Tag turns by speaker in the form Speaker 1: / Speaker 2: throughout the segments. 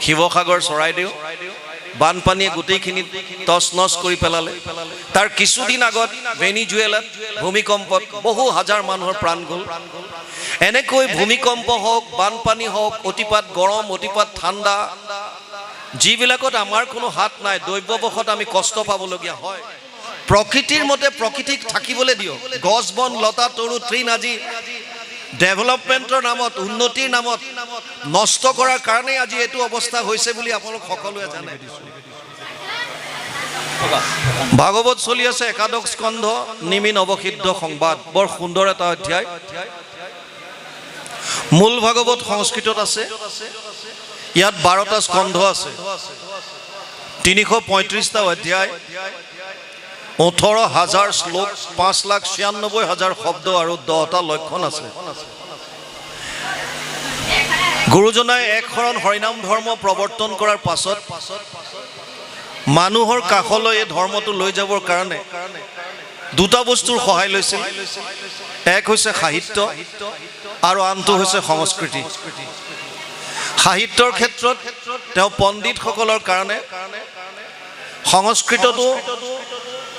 Speaker 1: শিৱসাগৰ চৰাইদেউ বানপানীয়ে গোটেইখিনি তছনছ কৰি পেলালে। তাৰ কিছুদিন আগত ভেনিজুৱেলাত ভূমিকম্পত বহু হাজাৰ মানুহৰ প্ৰাণ গ'ল। এনেকৈ ভূমিকম্প হওক, বানপানী হওক, অতিপাত গৰম, অতিপাত ঠাণ্ডা, যিবিলাকত আমাৰ কোনো হাত নাই, দৈৱবশত আমি কষ্ট পাবলগীয়া হয়। প্ৰকৃতিৰ মতে প্ৰকৃতিক থাকিবলৈ দিয়ক। গছ বন লতা তৰু তৃণ আজি ডেভেলপমেণ্টৰ নামত, উন্নতিৰ নামত নষ্ট কৰাৰ কাৰণে আজি এইটো অৱস্থা হৈছে বুলি আপোনালোক সকলোৱে জানে। ভাগৱত চলি আছে, একাদশ স্কন্ধ, নিমি নৱসিদ্ধ সংবাদ। বৰ সুন্দৰ এটা অধ্যায়। মূল ভাগৱত সংস্কৃতত আছে। ইয়াত 12টা স্কন্ধ আছে, 335টা অধ্যায়, 18,000 শ্লোক, 5,96,000 শব্দ আৰু 10টা লক্ষণ আছে। গুৰুজনাই এক শৰণ হৰিনাম ধৰ্ম প্ৰৱৰ্তন কৰাৰ পাছত মানুহৰ কাষলৈ এই ধৰ্মটো লৈ যাবৰ কাৰণে দুটা বস্তুৰ সহায় লৈছিল। এক হৈছে সাহিত্য আৰু আনটো হৈছে সংস্কৃতি। সাহিত্যৰ ক্ষেত্ৰত তেওঁ পণ্ডিতসকলৰ কাৰণে সংস্কৃততো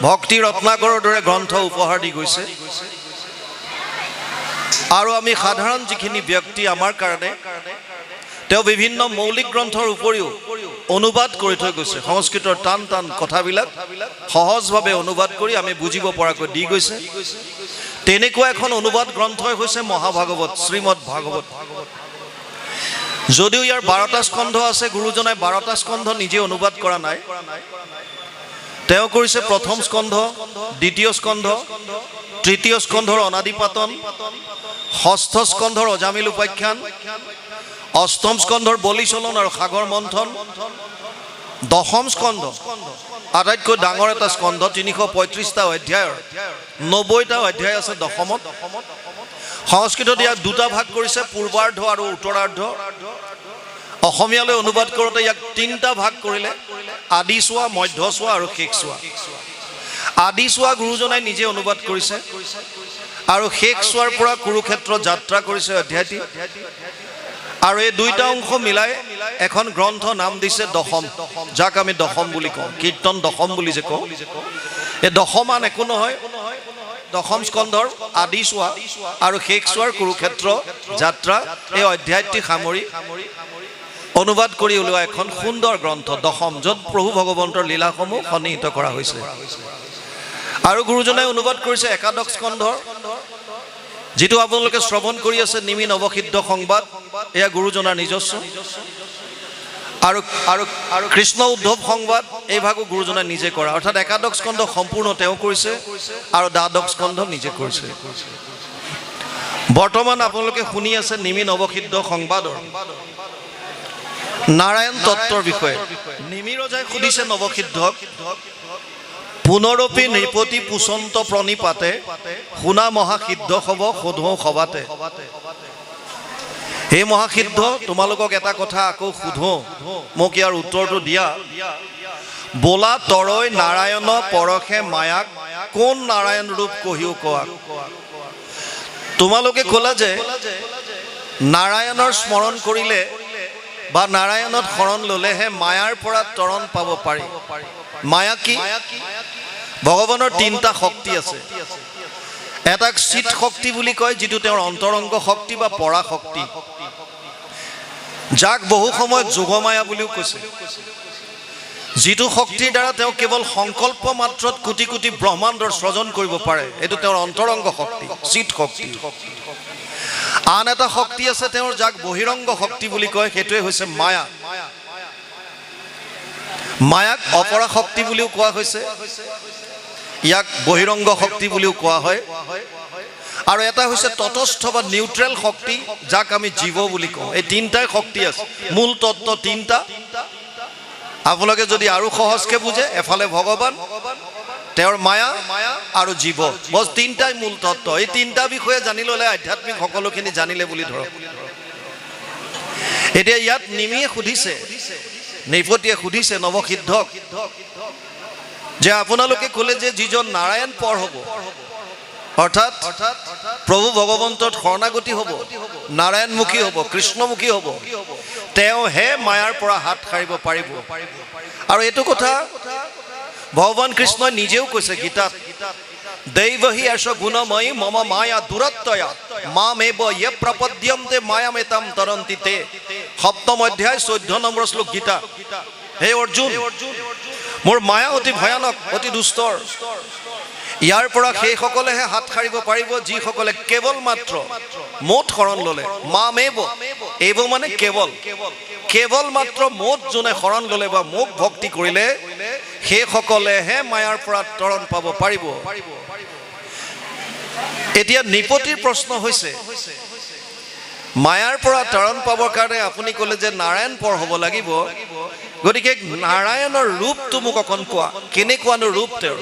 Speaker 1: ভক্তি ৰত্নাকৰৰ দৰে গ্ৰন্থ উপহাৰ দি গৈছে। আৰু আমি সাধাৰণ যিখিনি ব্যক্তি, আমাৰ কাৰণে তেওঁ বিভিন্ন মৌলিক গ্ৰন্থৰ উপৰিও অনুবাদ কৰি থৈ গৈছে। সংস্কৃতৰ টান টান কথাবিলাক সহজভাৱে অনুবাদ কৰি আমি বুজিব পৰাকৈ দি গৈছে। তেনেকুৱা এখন অনুবাদ গ্ৰন্থই হৈছে মহাভাগৱত, শ্ৰীমদ ভাগৱত। যদিও ইয়াৰ 12টা স্কন্ধ আছে, গুৰুজনাই 12টা স্কন্ধ নিজে অনুবাদ কৰা নাই। তেওঁ কৰিছে প্ৰথম স্কন্ধ, দ্বিতীয় স্কন্ধ, তৃতীয় স্কন্ধৰ অনাদিপাতন, ষষ্ঠ স্কন্ধৰ অজামিল উপাখ্যান, অষ্টম স্কন্ধৰ বলিচলন আৰু সাগৰ মন্থন, দশম স্কন্ধ আটাইতকৈ ডাঙৰ এটা স্কন্ধ, 335টা অধ্যায়ৰ 90টা অধ্যায় আছে দশমত। সংস্কৃতত ইয়াক দুটা ভাগ কৰিছে, পূৰ্বাৰ্ধ আৰু উত্তৰাৰ্ধ। অসমীয়ালৈ অনুবাদ কৰোঁতে ইয়াক 3টা ভাগ কৰিলে, আদি চোৱা, মধ্য চোৱা আৰু শেষ চোৱা। আদি চোৱা গুৰুজনাই নিজে অনুবাদ কৰিছে আৰু শেষ চোৱাৰ পৰা কুৰুক্ষেত্ৰ যাত্ৰা কৰিছে অধ্যায়টি। আৰু এই দুইটা অংশ মিলাই এখন গ্ৰন্থ নাম দিছে দশম, যাক আমি দশম বুলি কওঁ, কীৰ্তন দশম বুলি যে কওঁ। এই দশমান একো নহয়, দশম স্কন্ধৰ আদি চোৱা আৰু শেষ চোৱাৰ কুৰুক্ষেত্ৰ যাত্ৰা, এই অধ্যায়টি সামৰি অনুবাদ কৰি উলিওৱা এখন সুন্দৰ গ্ৰন্থ দশম, য'ত প্ৰভু ভগৱন্তৰ লীলাসমূহ সন্নিহিত কৰা হৈছে। আৰু গুৰুজনাই অনুবাদ কৰিছে একাদশ স্কন্ধৰ, যিটো আপোনালোকে শ্ৰৱণ কৰি আছে, নিমি নৱসিদ্ধ সংবাদ। এয়া গুৰুজনাৰ নিজস্ব। আৰু আৰু আৰু কৃষ্ণ উদ্ধৱ সংবাদ, এই ভাগো গুৰুজনাই নিজে কৰা। অৰ্থাৎ একাদশ স্কন্ধ সম্পূৰ্ণ তেওঁ কৰিছে আৰু দ্বাদশ স্কন্ধ নিজে কৰিছে। বৰ্তমান আপোনালোকে শুনি আছে নিমি নৱসিদ্ধ সংবাদৰ নাৰায়ণ তত্ত্বৰ বিষয়ে। নিমি ৰজাই সুধিছে নৱসিদ্ধক, পুনৰপি নৃপতি পুচন্ত প্ৰণিপাতে, শুনা মহাসিদ্ধ হব সোধো সবাতে। হে মহাসিদ্ধ, তোমালোকক এটা কথা আকৌ সোধো, মোক ইয়াৰ উত্তৰটো দিয়া। বোলা তৰৈ নাৰায়ণ পৰশে মায়াক, কোন নাৰায়ণ ৰূপ কহিও কোৱা। তোমালোকে ক'লা যে নাৰায়ণৰ স্মৰণ কৰিলে বা নাৰায়ণত শৰণ ল'লেহে মায়াৰ পৰা তৰণ পাব পাৰি। মায়া কি? ভগৱানৰ 3টা শক্তি আছে। এটাক চিত শক্তি বুলি কয়, যিটো তেওঁৰ অন্তৰংগ শক্তি বা পৰা শক্তি, যাক বহু সময়ত যোগমায়া বুলিও কৈছে। যিটো শক্তিৰ দ্বাৰা তেওঁ কেৱল সংকল্প মাত্ৰত কোটি কোটি ব্ৰহ্মাণ্ডৰ সৃজন কৰিব পাৰে, এইটো তেওঁৰ অন্তৰংগ শক্তি, চিত শক্তি। আন এটা শক্তি আছে তেওঁৰ, যাক বহিৰংগ শক্তি বুলি কয়, সেইটোৱে হৈছে মায়া। মায়াক অপৰা শক্তি বুলিও কোৱা হৈছে, ইয়াক বহিৰংগ শক্তি বুলিও কোৱা হয়। আৰু এটা হৈছে তটস্থ বা নিউট্ৰেল শক্তি, যাক আমি জীৱ বুলি কওঁ। এই 3টাই শক্তি আছে, মূল তত্ত্ব 3টা। আপোনালোকে যদি আৰু সহজকে বুজে, এফালে ভগৱান, তেওঁৰ মায়া আৰু জীৱ, বছ 3টাই মূল তত্ত্ব। এই 3টা বিষয়ে জানি ল'লে আধ্যাত্মিক সকলোখিনি জানিলে বুলি ধৰক। এতিয়া ইয়াত নিমিয়ে সুধিছে, নৃপতিয়ে সুধিছে নৱসিদ্ধক যে আপোনালোকে ক'লে যে যিজন নাৰায়ণ পৰ হ'ব, অৰ্থাৎ প্ৰভু ভগৱন্তত শৰণাগতি হ'ব, নাৰায়ণমুখী হ'ব, কৃষ্ণমুখী হ'ব, তেওঁহে মায়াৰ পৰা হাত সাৰিব পাৰিব। আৰু এইটো কথা ভগৱান কৃষ্ণই নিজেও কৈছে গীতাত, দৈৱহী এষ গুণময়ী মম মায়া দুৰত্তয়া মামেব য়ে প্ৰপদ্যন্তে মায়ামেতাম তৰন্তি তে। 7ম অধ্যায় 14 নম্বৰ শ্লোক গীতা। হে অৰ্জুন, মোৰ মায়া অতি ভয়ানক, অতি দুষ্টৰ। ইয়াৰ পৰা সেইসকলেহে হাত সাৰিব পাৰিব যিসকলে কেৱল মাত্ৰ মোত শৰণ ল'লে। মামেব, এইবোৰ মানে কেৱল মাত্ৰ মোত যোনে শৰণ ল'লে বা মোক ভক্তি কৰিলে সেইসকলেহে মায়াৰ পৰা তৰণ পাব পাৰিব। এতিয়া নিপতিৰ প্ৰশ্ন হৈছে, মায়াৰ পৰা তৰণ পাবৰ কাৰণে আপুনি ক'লে যে নাৰায়ণ পৰ হ'ব লাগিব, গতিকে নাৰায়ণৰ ৰূপটো মোক অকণ কোৱা, কেনেকুৱানো ৰূপ তেওঁৰ?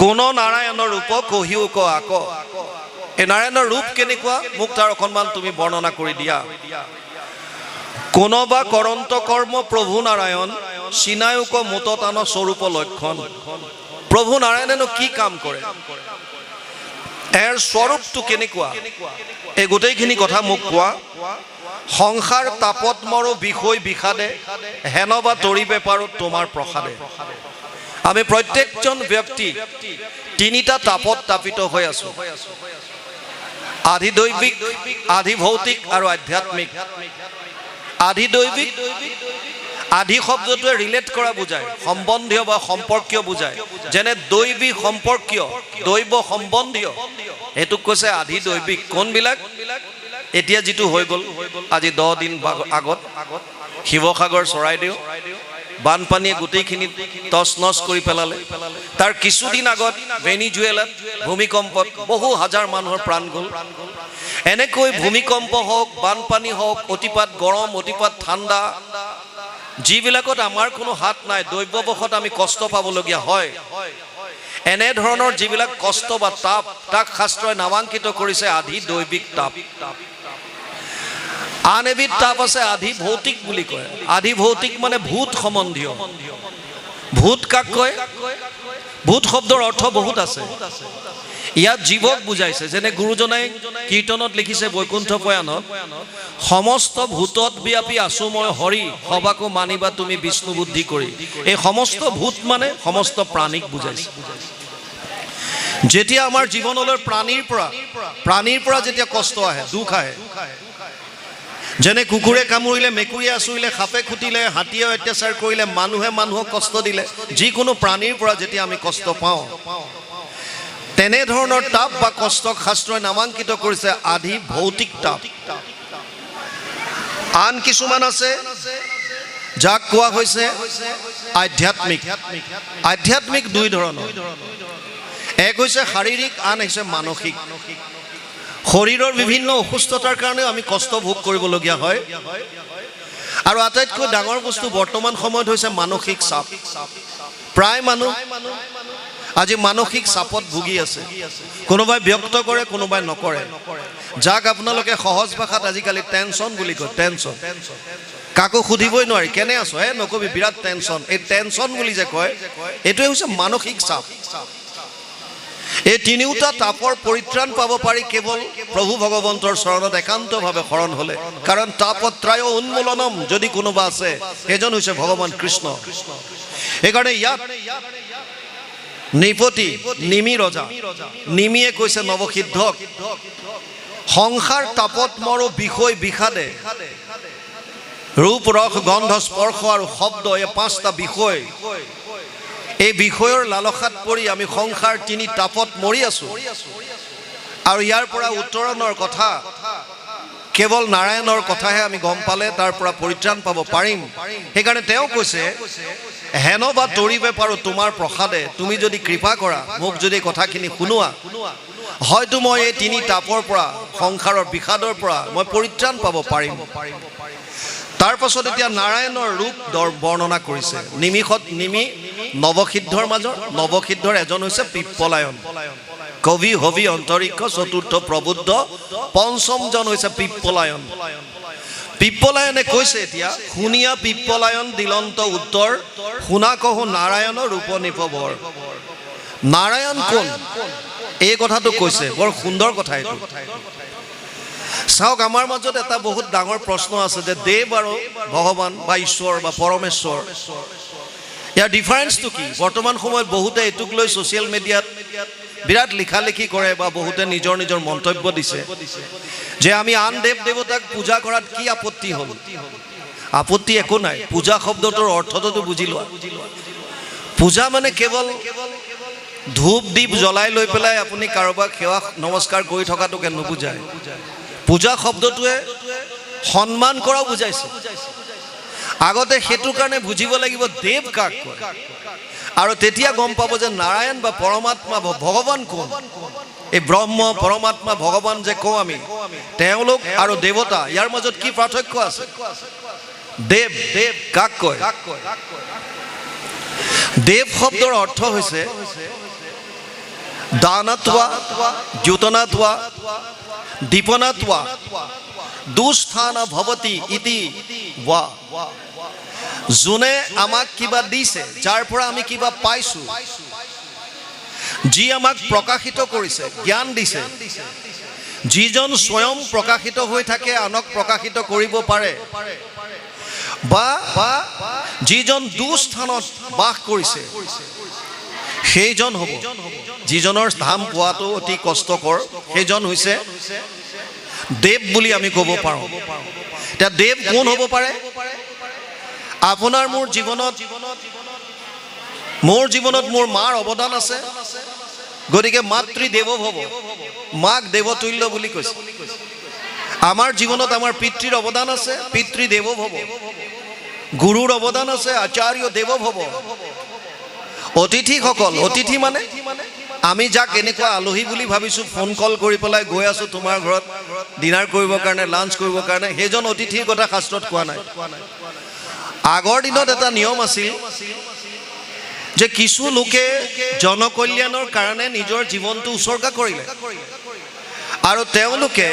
Speaker 1: কোন নাৰায়ণৰ ৰূপ কহিও ক আক। এই নাৰায়ণৰ ৰূপ কেনেকুৱা মোক তাৰ অকণমান তুমি বৰ্ণনা কৰি দিয়া। কোনোবা কৰন্ত কৰ্ম প্ৰভু নাৰায়ণ চিনায়ুক মুততান স্বৰূপ লক্ষণ। প্ৰভু নাৰায়ণেনো কি কাম কৰে, এৰ স্বৰূপটো কেনেকুৱা, এই গোটেইখিনি কথা মোক কোৱা। সংসাৰ তাপত মৰো বিষয় বিষাদে হেন বা তৰিবে পাৰো তোমাৰ প্ৰসাদে। আমি প্ৰত্যেকজন ব্যক্তি 3টা তাপত তাপিত হৈ আছো, আধি দৈবিক, আধি ভৌতিক আৰু আধ্যাত্মিক। আধি দৈবিক, আধি শব্দটোৱে ৰিলেট কৰা বুজায়, সম্বন্ধীয় বা সম্পৰ্কীয় বুজায়। যেনে দৈবী সম্পৰ্কীয়, দৈৱ সম্বন্ধীয়, সেইটোক কৈছে আধি দৈবিক। কোনবিলাক? এতিয়া যিটো হৈ গ'ল আজি 10 দিন আগত শিৱসাগৰ চৰাইদেউ বানপানীয়ে গোটেইখিনি তছ নছ কৰি পেলালে। তাৰ কিছুদিন আগত ভেনিজুৱেলাত ভূমিকম্পত বহু হাজাৰ মানুহৰ প্ৰাণ গ'ল। এনেকৈ ভূমিকম্প হওক, বানপানী হওক, অতিপাত গৰম, অতিপাত ঠাণ্ডা, যিবিলাকত আমাৰ কোনো হাত নাই, দৈৱবশত আমি কষ্ট পাবলগীয়া হয়, এনেধৰণৰ যিবিলাক কষ্ট বা তাপ, তাক শাস্ত্ৰই নামাঙ্কিত কৰিছে আধি দৈবিক তাপ। আন এবিধ তাপ আছে আধি ভৌতিক বুলি কয়। আধি ভৌতিক মানে ভূত সম্বন্ধীয়। ভূত কাক কয়? ভূত শব্দৰ অৰ্থ বহুত আছে। ইয়াত জীৱক বুজাইছে, যেনে গুৰুজনাই কীৰ্তনত লিখিছে বৈকুণ্ঠ পয়ানত, সমস্ত ভূতত ব্যাপী আছো মই হৰি সবাকো মানিবা তুমি বিষ্ণু বুদ্ধি কৰি। এই সমস্ত ভূত মানে সমস্ত প্ৰাণীক বুজাইছে। যেতিয়া আমাৰ জীৱনলৈ প্ৰাণীৰ পৰা যেতিয়া কষ্ট আহে, দুখ আহে, যেনে কুকুৰে কামুৰিলে, মেকুৰীয়ে আঁচুৰিলে, সাপে খুটিলে, হাতীয়ে অত্যাচাৰ কৰিলে, মানুহে মানুহক কষ্ট দিলে, যিকোনো প্ৰাণীৰ পৰা যেতিয়া আমি কষ্ট পাওঁ, তেনেধৰণৰ তাপ বা কষ্টক শাস্ত্ৰই নামাঙ্কিত কৰিছে আধি ভৌতিক তাপ। আন কিছুমান আছে যাক কোৱা হৈছে আধ্যাত্মিক। আধ্যাত্মিক 2 ধৰণৰ, এক হৈছে শাৰীৰিক, আন হৈছে মানসিক। শৰীৰৰ বিভিন্ন অসুস্থতাৰ কাৰণেও আমি কষ্ট ভোগ কৰিবলগীয়া হয়। আৰু আটাইতকৈ ডাঙৰ বস্তু বৰ্তমান সময়ত হৈছে মানসিক চাপ। প্ৰায় মানুহ আজি মানসিক চাপত ভুগি আছে। কোনোবাই ব্যক্ত কৰে, কোনোবাই নকৰে। যাক আপোনালোকে সহজ ভাষাত আজিকালি টেনচন বুলি কয়। টেনচন, কাকো সুধিবই নোৱাৰি কেনে আছো, নকবি বিৰাট টেনচন। এই টেনচন বুলি যে কয়, এইটোৱে হৈছে মানসিক চাপ। এই 3টা তাপৰ পৰিত্ৰাণ পাব পাৰি কেৱল প্ৰভু ভগৱন্তৰ চৰণত একান্তভাৱে শৰণ হ'লে। কাৰণ তাপত্ৰায় উন্মূলনম যদি কোনোবা আছে, সেইজন হৈছে ভগৱান কৃষ্ণ। সেইকাৰণে ইয়াত নিপতি, নিমি ৰজা, নিমিয়ে কৈছে নৱসিদ্ধক, সংসাৰ তাপত মৰো বিষয় বিষাদে, ৰূপ ৰস গন্ধ স্পৰ্শ আৰু শব্দ, এই 5টা বিষয়, এই বিষয়ৰ লালসাত পৰি আমি সংসাৰ 3 তাপত মৰি আছো। আৰু ইয়াৰ পৰা উত্তৰণৰ কথা কেৱল নাৰায়ণৰ কথাহে আমি গম পালে তাৰ পৰা পৰিত্ৰাণ পাব পাৰিম। সেইকাৰণে তেওঁ কৈছে হেন বা তৰিবে পাৰো তোমাৰ প্ৰসাদে, তুমি যদি কৃপা কৰা, মোক যদি কথাখিনি শুনোৱা, হয়তো মই এই 3 তাপৰ পৰা, সংসাৰৰ বিষাদৰ পৰা মই পৰিত্ৰাণ পাব পাৰিম। তাৰ পাছত এতিয়া নাৰায়ণৰ ৰূপ বৰ্ণনা কৰিছে। নিমি নৱসিদ্ধৰ মাজৰ, নৱসিদ্ধৰ এজন হৈছে পিপ্পলায়ন, কবি হবি অন্তৰিক্ষ চতুৰ্থ প্ৰবুদ্ধ, 5মজন হৈছে পিপ্পলায়ন। পিপ্পলায়নে কৈছে এতিয়া, শুনিয়া পিপ্পলায়ন দিলন্ত উত্তৰ, শুনা কহো নাৰায়ণ ৰূপ নিপবৰ। নাৰায়ণ কোন? এই কথাটো কৈছে, বৰ সুন্দৰ কথা এইটো। চাওক, আমাৰ মাজত এটা বহুত ডাঙৰ প্ৰশ্ন আছে যে দেৱ আৰু ভগৱান বা ঈশ্বৰ বা পৰমেশ্বৰ, ইয়াৰ ডিফাৰেঞ্চটো কি? বৰ্তমান সময়ত বহুতে এইটোক লৈ ছ'চিয়েল মিডিয়াত বিৰাট লিখালিখি কৰে বা বহুতে নিজৰ নিজৰ মন্তব্য দিছে যে আমি আন দেৱ দেৱতাক পূজা কৰাত কি আপত্তি হ'ল। আপত্তি একো নাই। পূজা শব্দটোৰ অৰ্থটো বুজি লোৱা। পূজা মানে কেৱল ধূপ দীপ জ্বলাই লৈ পেলাই আপুনি কাৰোবাক সেৱা নমস্কাৰ কৰি থকাটোকে নুবুজায়। পূজা শব্দটোৱে সন্মান কৰাও বুজাইছে। আগতে সেইটোৰ কাৰণে বুজিব লাগিব দেৱ কাক কয়, আৰু তেতিয়া গম পাব যে নাৰায়ণ বা পৰমাত্মা বা ভগৱান কোন। এই ব্ৰহ্ম পৰমাত্মা ভগৱান যে কওঁ আমি, তেওঁলোক আৰু দেৱতা, ইয়াৰ মাজত কি পাৰ্থক্য আছে? দেৱ দেৱ কাক কয়? দেৱ শব্দৰ অৰ্থ হৈছে দানত্বা, দ্যুতনাত্বা, দীপনাত্বা, দুস্থান ভৱতি ইতি ৱা। যোনে আমাক কিবা দিছে, যাৰ পৰা আমি কিবা পাইছো, যি আমাক প্ৰকাশিত কৰিছে, জ্ঞান দিছে, যিজন স্বয়ং প্ৰকাশিত হৈ থাকে, আনক প্ৰকাশিত কৰিব পাৰে, বা যিজন দুস্থানত বাস কৰিছে, সেইজন হ'ব। যিজনৰ ধাম পোৱাটো অতি কষ্টকৰ, সেইজন হৈছে দেৱ বুলি আমি ক'ব পাৰোঁ। এতিয়া দেৱ কোন হ'ব পাৰে? আপোনাৰ মোৰ জীৱনত মোৰ মাৰ অৱদান আছে, গতিকে মাতৃ দেৱ ভৱ, মাক দেৱতুল্য বুলি কৈছে। আমাৰ জীৱনত আমাৰ পিতৃৰ অৱদান আছে, পিতৃ দেৱ ভৱ। গুৰুৰ অৱদান আছে, আচাৰ্য দেৱ ভৱ। অতিথিসকল, অতিথি মানে আমি যাক এনেকুৱা আলহী বুলি ভাবিছোঁ, ফোন কল কৰি পেলাই গৈ আছোঁ তোমাৰ ঘৰত ডিনাৰ কৰিবৰ কাৰণে, লাঞ্চ কৰিবৰ কাৰণে, সেইজন অতিথিৰ কথা শাস্ত্ৰত কোৱা নাই। আগৰ দিনত এটা নিয়ম আছিল যে কিছু লোকে জনকল্যাণৰ কাৰণে নিজৰ জীৱনটো উচৰ্গা কৰিলে, আৰু তেওঁলোকে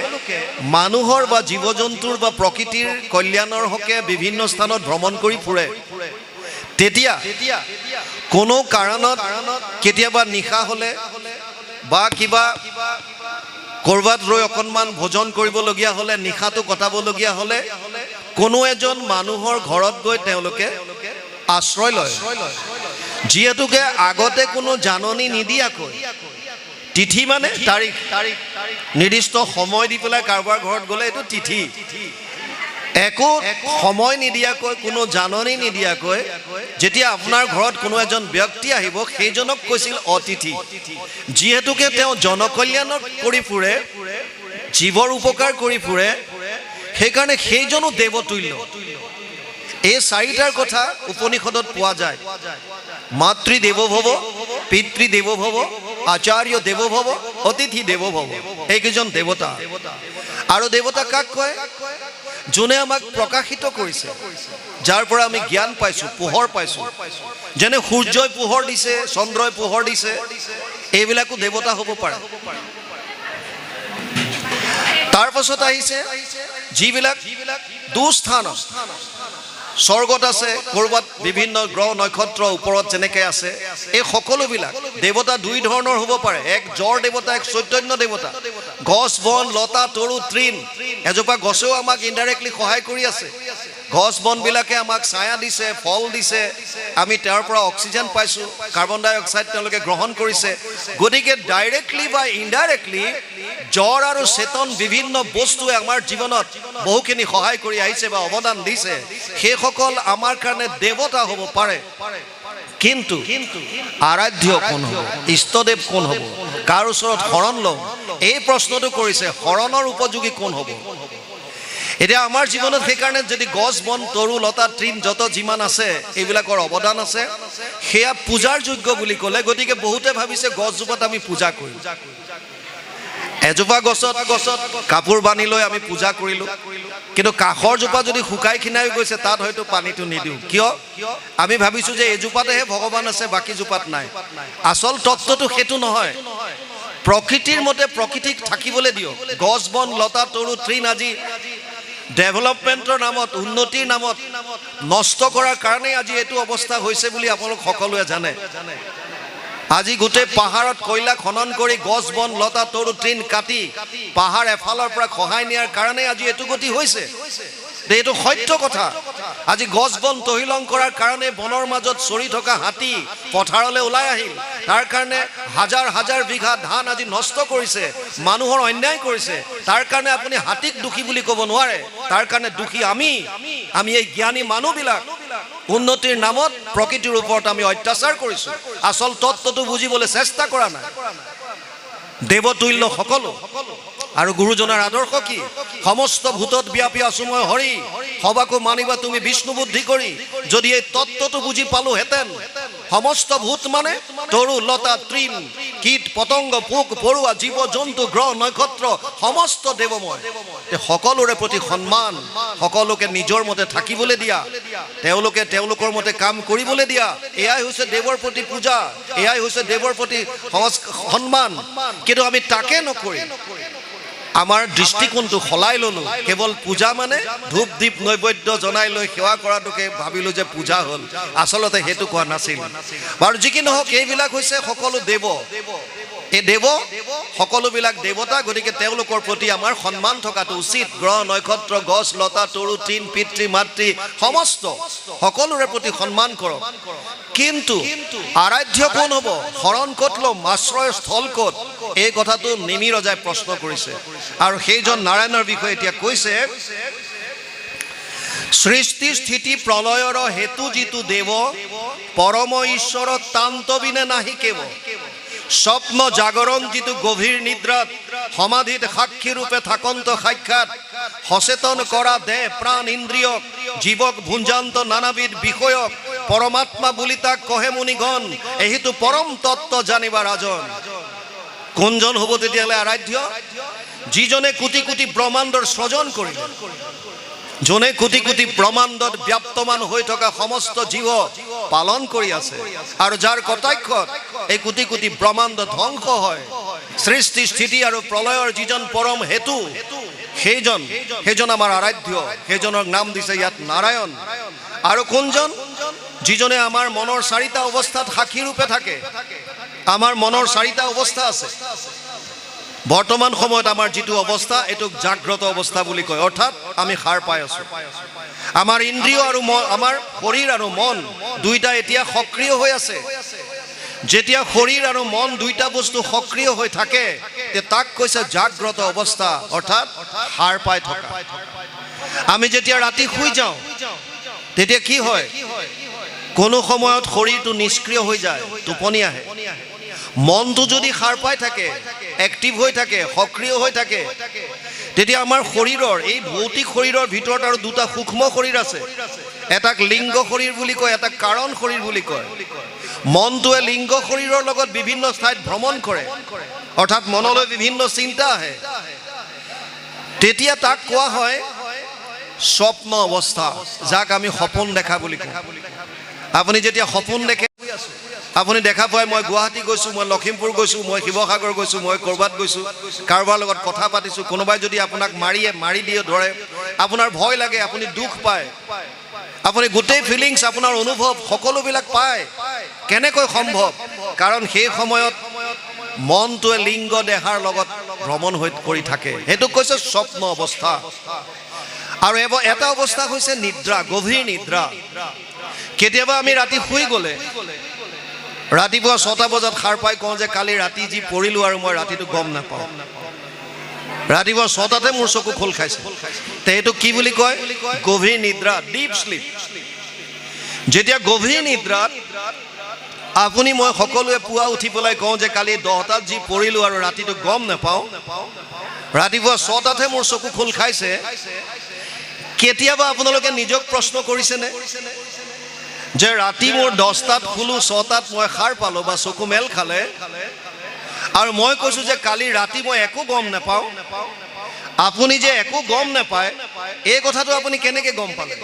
Speaker 1: মানুহৰ বা জীৱ জন্তুৰ বা প্ৰকৃতিৰ কল্যাণৰ হকে বিভিন্ন স্থানত ভ্ৰমণ কৰি ফুৰে। তেতিয়া কোনো কাৰণত, কেতিয়াবা নিশা হ'লে বা কিবা ক'ৰবাত ৰৈ অকণমান ভোজন কৰিবলগীয়া হ'লে, নিশাটো কটাবলগীয়া হ'লে, কোনো এজন মানুহৰ ঘৰত গৈ তেওঁলোকে আশ্ৰয় লয়। যিহেতুকে আগতে কোনো জাননী নিদিয়াকৈ, তিথি মানে তাৰিখ, নিৰ্দিষ্ট সময় দি পেলাই কাৰোবাৰ ঘৰত গ'লে এইটো তিথি। একো সময় নিদিয়াকৈ, কোনো জাননী নিদিয়াকৈ যেতিয়া আপোনাৰ ঘৰত কোনো এজন ব্যক্তি আহিব, সেইজনক কৈছিল অতিথি। যিহেতুকে তেওঁ জনকল্যাণক কৰি ফুৰে, জীৱৰ উপকাৰ কৰি ফুৰে, সেইকাৰণে সেইজনো দেৱতুল্য। এই চাৰিটাৰ কথা উপনিষদত পোৱা যায়। মাতৃ দেৱ ভৱ, পিতৃ দেৱ ভৱ, আচাৰ্য দেৱ ভৱ, অতিথি দেৱ ভৱ। এইকেইজন দেৱতা। আৰু দেৱতা কাক কয়? যোনে আমাক প্ৰকাশিত কৰিছে, যাৰ পৰা আমি জ্ঞান পাইছোঁ, পোহৰ পাইছোঁ। যেনে সূৰ্যই পোহৰ দিছে, চন্দ্ৰই পোহৰ দিছে, এইবিলাকো দেৱতা হ'ব পাৰে। তাৰ পাছত আহিছে যিবিলাক দুস্থান, স্বৰ্গত আছে, ক'ৰবাত বিভিন্ন গ্ৰহ নক্ষত্ৰ ওপৰত যেনেকৈ আছে, এই সকলোবিলাক দেৱতা দুই ধৰণৰ হ'ব পাৰে। এক জড় দেৱতা, এক চৈতন্য দেৱতা। গছ বন লতা তৰু তৃণ, এজোপা গছেও আমাক ইনডাইৰেক্টলি সহায় কৰি আছে। গছ বনবিলাকে আমাক ছায়া দিছে, ফল দিছে, আমি তেওঁৰ পৰা অক্সিজেন পাইছোঁ, কাৰ্বন ডাই অক্সাইড তেওঁলোকে গ্ৰহণ কৰিছে। গতিকে ডাইৰেক্টলি বা ইনডাইৰেক্টলি জড় আৰু চেতন বিভিন্ন বস্তুৱে আমাৰ জীৱনত বহুখিনি সহায় কৰি আহিছে বা অৱদান দিছে। সেইসকল আমাৰ কাৰণে দেৱতা হ'ব পাৰে। কিন্তু আৰাধ্য কোন হ'ব? ইষ্টদেৱ কোন হ'ব? কাৰ ওচৰত শৰণ লওঁ? এই প্ৰশ্নটো কৰিছে, শৰণৰ উপযোগী কোন হ'ব? এতিয়া আমাৰ জীৱনত সেইকাৰণে যদি গছ বন তৰু লতা তৃণ যত যিমান আছে, এইবিলাকৰ অৱদান আছে, সেয়া পূজাৰ যোগ্য বুলি ক'লে, গতিকে বহুতে ভাবিছে গছজোপাত আমি পূজা কৰিম। এজোপা গছত কাপোৰ বান্ধি লৈ আমি পূজা কৰিলোঁ, কিন্তু কাষৰ জোপা যদি শুকাই খিনাই গৈছে, তাত হয়তো পানীটো নিদিওঁ। কিয়? আমি ভাবিছোঁ যে এইজোপাতেহে ভগৱান আছে, বাকী জোপাত নাই। আচল তত্ত্বটো সেইটো নহয়। প্ৰকৃতিৰ মতে প্ৰকৃতিক থাকিবলৈ দিয়ক। গছ বন লতা তৰু তৃণ আজি ডেভেলপমেণ্টৰ নামত, উন্নতিৰ নামত নষ্ট কৰাৰ কাৰণেই আজি এইটো অৱস্থা হৈছে বুলি আপোনালোক সকলোৱে জানে। আজি গোটেই পাহাৰত কয়লা খনন কৰি গছ বন লতা তৰু তৃণ কাটি পাহাৰ এফালৰ পৰা খহাই নিয়াৰ কাৰণে আজি এইটো গতি হৈছে। এইটো সত্য কথা। আজি গছ বন তহিলং কৰাৰ কাৰণে বনৰ মাজত চৰি থকা হাতী পথাৰলৈ ওলাই আহিল। তাৰ কাৰণে হাজাৰ হাজাৰ বিঘা ধান আজি নষ্ট কৰিছে, মানুহৰ অন্যায় কৰিছে। তাৰ কাৰণে আপুনি হাতীক দোষী বুলি ক'ব নোৱাৰে। তাৰ কাৰণে দোষী আমি এই জ্ঞানী মানুহবিলাক উন্নতিৰ নামত প্ৰকৃতিৰ ওপৰত আমি অত্যাচাৰ কৰিছোঁ। আচল তত্ত্বটো বুজিবলৈ চেষ্টা কৰা নাই। দেৱতুল্য সকলো আৰু গুৰুজনাৰ আদৰ্শ কি? সমস্ত ভূতত ব্যাপী আছো মই হৰি, সবাকো মানিবা তুমি বিষ্ণু বুদ্ধি কৰি। যদি এই তত্ত্বটো বুজি পালোহেঁতেন, সমস্ত ভূত মানে তৰু লতা তৃণ কীট পতংগ পোক পৰুৱা জীৱ জন্তু গ্ৰহ নক্ষত্ৰ সমস্ত দেৱময়। সকলোৰে প্ৰতি সন্মান, সকলোকে নিজৰ মতে থাকিবলৈ দিয়া, তেওঁলোকে তেওঁলোকৰ মতে কাম কৰিবলৈ দিয়া, এয়াই হৈছে দেৱৰ প্ৰতি পূজা, এয়াই হৈছে দেৱৰ প্ৰতি সন্মান। কিন্তু আমি তাকে নকৰি আমাৰ দৃষ্টিকোণটো সলাই ললো। কেৱল পূজা মানে ধূপ দীপ নৈবেদ্য জনাই লৈ সেৱা কৰাটোকে ভাবিলো যে পূজা হ'ল। আচলতে সেইটো কোৱা নাছিল। বাৰু যি কি নহওক, এইবিলাক হৈছে সকলো দেৱ। এই দেৱ সকলোবিলাক দেৱতা, গতিকে তেওঁলোকৰ প্ৰতি আমাৰ সন্মান থকাটো উচিত। গ্ৰহ নক্ষত্ৰ গছ লতা তৰু তৃণ পিতৃ মাতৃ সমস্ত সকলোৰে প্ৰতি সন্মান কৰক। কিন্তু আৰাধ্য কোন হ'ব, শৰণ ক'ত ল'ম, আশ্ৰয় স্থল ক'ত, এই কথাটো নিমি ৰজাই প্ৰশ্ন কৰিছে। আৰু সেইজন নাৰায়ণৰ বিষয়ে এতিয়া কৈছে, সৃষ্টি স্থিতি প্ৰলয়ৰ হেতু যিটো দেৱ, পৰম ঈশ্বৰ তান্তবিনে নাহি কেৱ। স্বপ্ন জাগৰণ যিটো গভীৰ নিদ্ৰাত, সমাধিত সাক্ষী ৰূপে থাকন্ত সাক্ষাৎ। সচেতন কৰা দেহ প্ৰাণ ইন্দ্ৰিয়ক, জীৱক ভুঞ্জান্ত নানাবিধ বিষয়ক। পৰমাত্মা বুলি তাক কহে মুনিগণ, এহিটো পৰম তত্ত্ব জানিবা ৰাজন। কোনজন হ'ব তেতিয়াহ'লে আৰাধ্য? যিজনে কোটি কোটি ব্ৰহ্মাণ্ডৰ সৃজন কৰিলে, যোনে কোটি কোটি ব্ৰহ্মাণ্ডত ব্যাপ্তমান হৈ থকা সমস্ত জীৱ পালন কৰি আছে, আৰু যাৰ কটাক্ষত এই কোটি কোটি ব্ৰহ্মাণ্ড ধ্বংস হয়। সৃষ্টি স্থিতি আৰু প্ৰলয়ৰ যিজন পৰম হেতু, সেইজন আমাৰ আৰাধ্য। সেইজনৰ নাম দিছে ইয়াত নাৰায়ণ। আৰু কোনজন? যিজনে আমাৰ মনৰ চাৰিটা অৱস্থাত সাক্ষী ৰূপে থাকে। আমাৰ মনৰ চাৰিটা অৱস্থা আছে। বৰ্তমান সময়ত আমাৰ যিটো অৱস্থা, এইটোক জাগ্ৰত অৱস্থা বুলি কয়, অৰ্থাৎ আমি সাৰ পাই আছো। আমাৰ ইন্দ্ৰিয় আৰু আমাৰ শৰীৰ আৰু মন দুইটা এতিয়া সক্ৰিয় হৈ আছে। যেতিয়া শৰীৰ আৰু মন দুইটা বস্তু সক্ৰিয় হৈ থাকে, তাক কৈছে জাগ্ৰত অৱস্থা, অৰ্থাৎ সাৰ পাই থকা। আমি যেতিয়া ৰাতি শুই যাওঁ, তেতিয়া কি হয়? কোনো সময়ত শৰীৰটো নিষ্ক্ৰিয় হৈ যায়, টোপনি আহে। মনটো যদি সাৰ পাই থাকে, এক্টিভ হৈ থাকে, সক্ৰিয় হৈ থাকে, তেতিয়া আমাৰ শৰীৰৰ এই ভৌতিক শৰীৰৰ ভিতৰত আৰু দুটা সূক্ষ্ম শৰীৰ আছে। এটাক লিংগ শৰীৰ বুলি কয়, এটাক কাৰণ শৰীৰ বুলি কয়। মনটোৱে লিংগ শৰীৰৰ লগত বিভিন্ন ঠাইত ভ্ৰমণ কৰে, অৰ্থাৎ মনলৈ বিভিন্ন চিন্তা আহে। তেতিয়া তাক কোৱা হয় স্বপ্ন অৱস্থা, যাক আমি সপোন দেখা বুলি কওঁ। আপুনি যেতিয়া সপোন দেখে, আপুনি দেখা পায় মই গুৱাহাটী গৈছোঁ, মই লখিমপুৰ গৈছোঁ, মই শিৱসাগৰ গৈছোঁ, মই ক'ৰবাত গৈছোঁ, কাৰোবাৰ লগত কথা পাতিছোঁ। কোনোবাই যদি আপোনাক মাৰি দিয়ে ধৰে, আপোনাৰ ভয় লাগে, আপুনি দুখ পায়, আপুনি গোটেই ফিলিংছ, আপোনাৰ অনুভৱ সকলোবিলাক পায়। কেনেকৈ সম্ভৱ? কাৰণ সেই সময়ত মনটোৱে লিংগ দেহাৰ লগত ভ্ৰমণ কৰি থাকে। সেইটোক কৈছে স্বপ্ন অৱস্থা। আৰু এটা অৱস্থা হৈছে নিদ্ৰা, গভীৰ নিদ্ৰা। কেতিয়াবা আমি ৰাতি শুই গ'লে ৰাতিপুৱা 6টা বজাত সাৰ পাই কওঁ যে কালি ৰাতি যি পৰিলোঁ আৰু মই ৰাতিটো গম নাপাওঁ। ৰাতিপুৱা 6টাতে মোৰ চকু খোল খাইছে। সেইটো কি বুলি কয়? গভীৰ নিদ্ৰা, ডিপ শ্লিপ। যেতিয়া গভীৰ নিদ্ৰাত আপুনি মই সকলোৱে পুৱা উঠি পেলাই কওঁ যে কালি 10টাত যি পৰিলোঁ আৰু ৰাতিটো গম নাপাওঁ, ৰাতিপুৱা 6টাতহে মোৰ চকু খোল খাইছে। কেতিয়াবা আপোনালোকে নিজক প্ৰশ্ন কৰিছেনে যে ৰাতি মোৰ 10টাত শুলো, 6টাত মই সাৰ পালোঁ বা চকু মেল খালে, আৰু মই কৈছোঁ যে কালি ৰাতি মই একো গম নাপাওঁ? আপুনি যে একো গম নাপায়, এই কথাটো আপুনি কেনেকৈ গম পালে?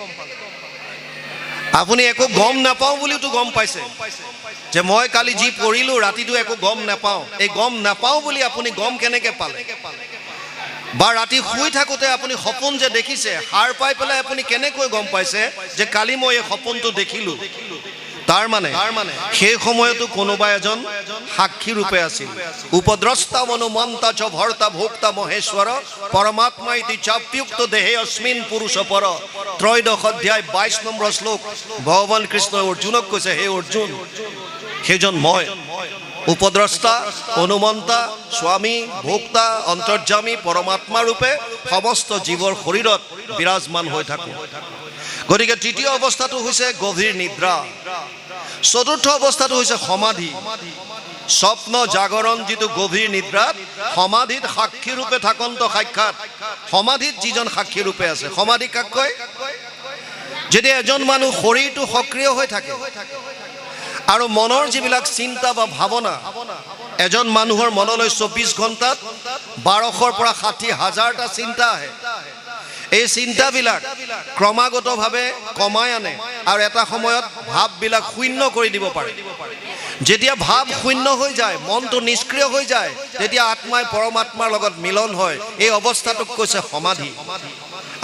Speaker 1: আপুনি একো গম নাপাওঁ বুলিতো গম পাইছে যে মই কালি যি পঢ়িলোঁ ৰাতিটো একো গম নাপাওঁ। এই গম নাপাওঁ বুলি আপুনি গম কেনেকৈ পালে? বা ৰাতি শুই থাকোঁতে আপুনি সপোন যে দেখিছে, সাৰ পাই পেলাই আপুনি কেনেকৈ গম পাইছে যে কালি মই এই সপোনটো দেখিলোঁ? তাৰ মানে সেই সময়তো কোনোবা এজন সাক্ষী ৰূপে আছিল। উপদ্ৰষ্টা মনোমন্তা চ ভৰ্তা ভোক্তা মহেশ্বৰ পৰমাত্মা ইতি চাপ্যুক্ত দেহে অস্মিন পুৰুষ পৰ। 3 অধ্যায় 22 নম্বৰ শ্লোক ভগৱান কৃষ্ণই অৰ্জুনক কৈছে, হে অৰ্জুন, সেইজন মই, উপদ্ৰষ্টা, অনুমন্তা, স্বামী, ভোক্তা, অন্তৰ্যামী পৰমাত্মা ৰূপে সমস্ত জীৱৰ শৰীৰত বিৰাজমান হৈ থাকোঁ। গতিকে তৃতীয় অৱস্থাটো হৈছে গভীৰ নিদ্ৰা। চতুৰ্থ অৱস্থাটো হৈছে সমাধি। স্বপ্ন জাগৰণ, যিটো গভীৰ নিদ্ৰাত সমাধিত সাক্ষী ৰূপে থাকন্ত সাক্ষাৎ। সমাধিত যিজন সাক্ষী ৰূপে আছে, সমাধি কাক কয়? যেতিয়া এজন মানুহ শৰীৰটো সক্ৰিয় হৈ থাকে আৰু মনৰ যিবিলাক চিন্তা বা ভাৱনা, এজন মানুহৰ মনলৈ 24 ঘণ্টাত 1200ৰ পৰা 60,000টা চিন্তা আহে। এই চিন্তাবিলাক ক্ৰমাগতভাৱে কমাই আনে আৰু এটা সময়ত ভাৱবিলাক শূন্য কৰি দিব পাৰে। যেতিয়া ভাৱ শূন্য হৈ যায়, মনটো নিষ্ক্ৰিয় হৈ যায়, তেতিয়া আত্মাই পৰমাত্মাৰ লগত মিলন হয়। এই অৱস্থাটোক কৈছে সমাধি।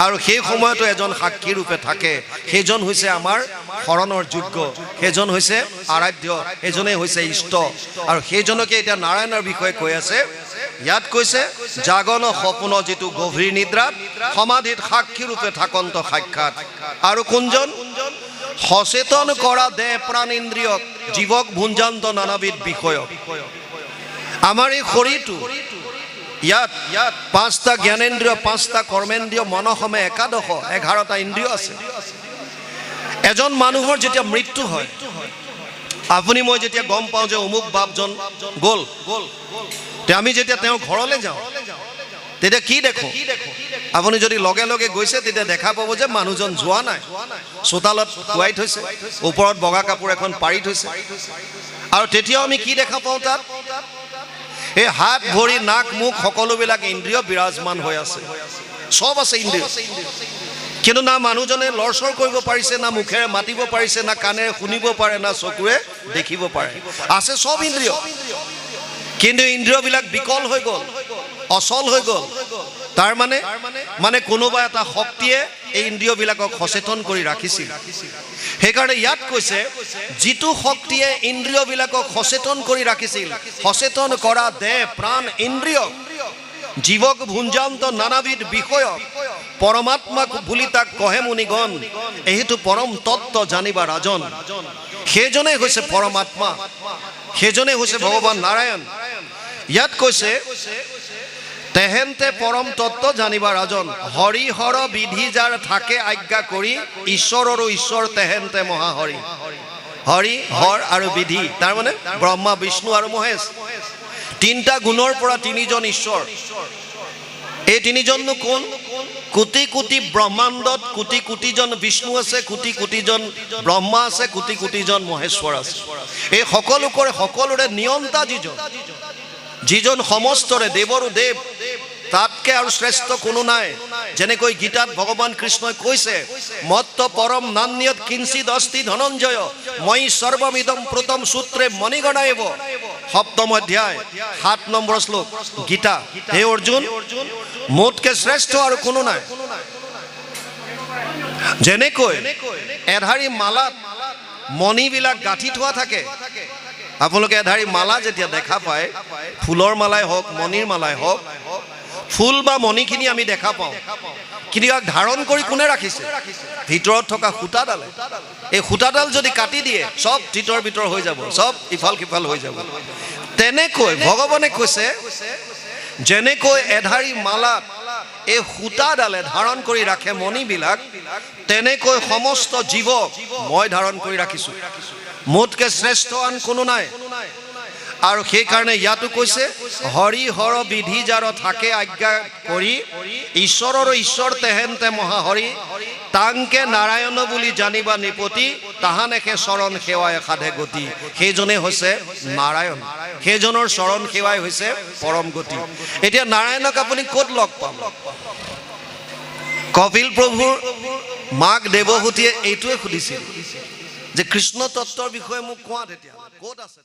Speaker 1: আৰু সেই সময়তো এজন সাক্ষী ৰূপে থাকে। সেইজন হৈছে আমাৰ শৰণৰ যোগ্য, সেইজন হৈছে আৰাধ্য, সেইজনেই হৈছে ইষ্ট। আৰু সেইজনকে এতিয়া নাৰায়ণৰ বিষয়ে কৈ আছে। ইয়াত কৈছে জাগন সপোন, যিটো গভীৰ নিদ্ৰাত সমাধিত সাক্ষী ৰূপে থাকন্ত সাক্ষাৎ। আৰু কোনজন? সচেতন কৰা দেহ প্ৰাণ ইন্দ্ৰিয়ক জীৱক ভুঞ্জান্ত নানাবিধ বিষয়ক। আমাৰ এই শৰীৰটো, ইয়াত 5টা জ্ঞানেন্দ্ৰিয়, 5টা কৰ্মেন্দ্ৰিয়, মনসমে 11টা ইন্দ্ৰিয় আছে। এজন মানুহৰ যেতিয়া মৃত্যু হয়, আপুনি মই যেতিয়া গম পাওঁ যে অমুক বাপজন গ'ল, আমি যেতিয়া তেওঁৰ ঘৰলৈ যাওঁ, তেতিয়া কি দেখোঁ? আপুনি যদি লগে লগে গৈছে, তেতিয়া দেখা পাব যে মানুহজন যোৱা নাই, চোতালত শুৱাই থৈছে, ওপৰত বগা কাপোৰ এখন পাৰি থৈছে। আৰু তেতিয়াও আমি কি দেখা পাওঁ? তাত এই হাত ভৰি নাক মুখ সকলোবিলাক ইন্দ্ৰিয় বিৰাজমান হৈ আছে, চব আছে ইন্দ্ৰিয়। কিন্তু না মানুহজনে লৰচৰ কৰিব পাৰিছে, না মুখেৰে মাতিব পাৰিছে, না কাণেৰে শুনিব পাৰে, না চকুৰে দেখিব পাৰে। আছে চব ইন্দ্ৰিয়, কিন্তু ইন্দ্ৰিয়বিলাক বিকল হৈ গ'ল, অচল হৈ গ'ল। তাৰ মানে কোনোবা এটা শক্তিয়ে এই ইন্দ্ৰিয়বিলাকক সচেতন কৰি ৰাখিছিল। সেইকাৰণে ইয়াত কৈছে, যিটো শক্তিয়ে ইন্দ্ৰিয়বিলাকক সচেতন কৰি ৰাখিছিল, সচেতন কৰা দেহ প্ৰাণ ইন্দ্ৰিয় জীৱক ভুঞ্জান্ত নানাবিধ বিষয়ক পৰমাত্মাক বুলি তাক কহে মুনিগণ, এইটো পৰম তত্ত্ব জানিবা ৰাজন। সেইজনেই হৈছে পৰমাত্মা, সেইজনেই হৈছে ভগৱান নাৰায়ণ। ইয়াত কৈছে, তেহেন্তে পৰম তত্ত্ব জানিবা ৰাজন, হৰিহৰ বিধি যাৰ থাকে আজ্ঞা কৰি, ঈশ্বৰৰো ঈশ্বৰ তেহেন্তে মহাহৰি। হৰি, হৰ আৰু বিধি, তাৰমানে ব্ৰহ্মা, বিষ্ণু আৰু মহেশ। 3টা গুণৰ পৰা 3জন ঈশ্বৰ। এই 3জননো কোন? কোটি কোটি ব্ৰহ্মাণ্ডত কোটি কোটিজন বিষ্ণু আছে, কোটি কোটিজন ব্ৰহ্মা আছে, কোটি কোটিজন মহেশ্বৰ আছে। এই সকলোৰে নিয়ন্তা যিজন সমস্তৰে দেৱৰো দেৱ, তাতকে আৰু শ্ৰেষ্ঠ কোনো নাই। যেনেকৈ গীতাত ভগৱান কৃষ্ণই কৈছে, মত্ত পৰম নান্যত কিঞ্চিদ অস্তি ধনঞ্জয় মই সৰ্বমিদম প্ৰতম সূত্ৰে মণিগণায়ব। 7ম অধ্যায় 7 নম্বৰ শ্লোক গীতা। হে অৰ্জুন, মোতকে শ্ৰেষ্ঠ আৰু কোনো নাই। যেনেকৈ এধাৰী মালাত মণিবিলাক গাঁঠি থোৱা থাকে, আপোনালোকে এধাৰী মালা যেতিয়া দেখা পায়, ফুলৰ মালাই হওক, মণিৰ মালাই হওক, ফুল বা মণিখিনি আমি দেখা পাওঁ, কিন্তু ইয়াক ধাৰণ কৰি কোনে ৰাখিছে? ভিতৰত থকা সূতাডালে। এই সূতাডাল যদি কাটি দিয়ে, চব ভিতৰ হৈ যাব, চব ইফাল সিফাল হৈ যাব। তেনেকৈ ভগৱানে কৈছে, যেনেকৈ এধাৰী মালাত এই সূতাডালে ধাৰণ কৰি ৰাখে মণিবিলাক, তেনেকৈ সমস্ত জীৱক মই ধাৰণ কৰি ৰাখিছোঁ, মোতকে শ্ৰেষ্ঠ আন কোনো নাই। আৰু সেইকাৰণে ইয়াতো কৈছে, হৰি হৰ বিধি যাৰ থাকে আজ্ঞা কৰি, ঈশ্বৰৰো ঈশ্বৰ তেহেন্তে মহাহৰি, তাংকে নাৰায়ণ বুলি জানিবা নিপতি, তাহানেকে চৰণ সেৱাই সাধে গতি। সেইজনে হৈছে নাৰায়ণ, সেইজনৰ চৰণ সেৱাই হৈছে পৰম গতি। এতিয়া নাৰায়ণক আপুনি ক'ত লগ পাম? কপিল প্ৰভুৰ মাক দেৱহূতিয়ে এইটোৱে সুধিছিল যে কৃষ্ণ তত্ত্বৰ বিষয়ে মোক কোৱা, তেতিয়া ক'ত আছে?